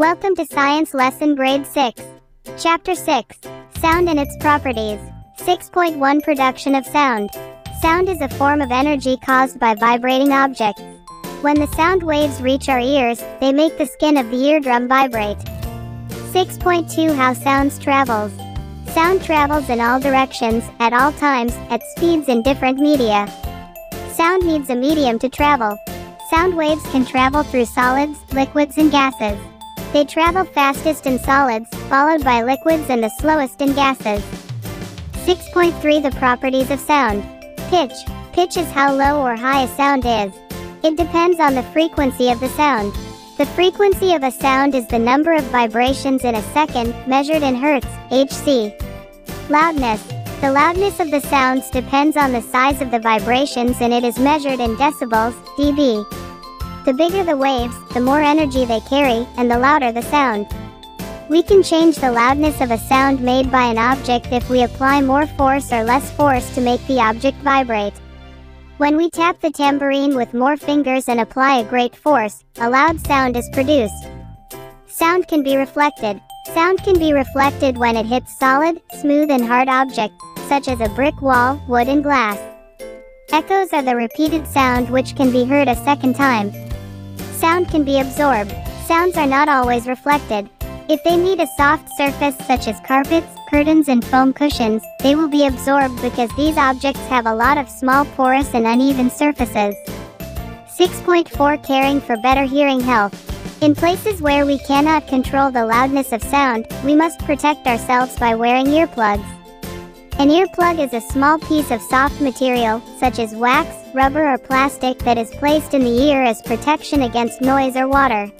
Welcome to Science Lesson Grade 6. Chapter 6. Sound and its Properties. 6.1 Production of Sound. Sound is a form of energy caused by vibrating objects. When the sound waves reach our ears, they make the skin of the eardrum vibrate. 6.2 How sounds travels. Sound travels in all directions, at all times, at speeds in different media. Sound needs a medium to travel. Sound waves can travel through solids, liquids, and gases. They travel fastest in solids, followed by liquids and the slowest in gases. 6.3 The properties of sound. Pitch. Pitch is how low or high a sound is. It depends on the frequency of the sound. The frequency of a sound is the number of vibrations in a second, measured in hertz, Hz. Loudness. The loudness of the sounds depends on the size of the vibrations and it is measured in decibels, dB. The bigger the waves, the more energy they carry, and the louder the sound. We can change the loudness of a sound made by an object if we apply more force or less force to make the object vibrate. When we tap the tambourine with more fingers and apply a great force, a loud sound is produced. Sound can be reflected. Sound can be reflected when it hits solid, smooth and hard objects, such as a brick wall, wood and glass. Echoes are the repeated sound which can be heard a second time. Sound can be absorbed. Sounds are not always reflected. If they meet a soft surface such as carpets, curtains and foam cushions, they will be absorbed because these objects have a lot of small porous and uneven surfaces. 6.4 Caring for better hearing health. In places where we cannot control the loudness of sound, we must protect ourselves by wearing earplugs. An earplug is a small piece of soft material, such as wax, rubber or plastic that is placed in the ear as protection against noise or water.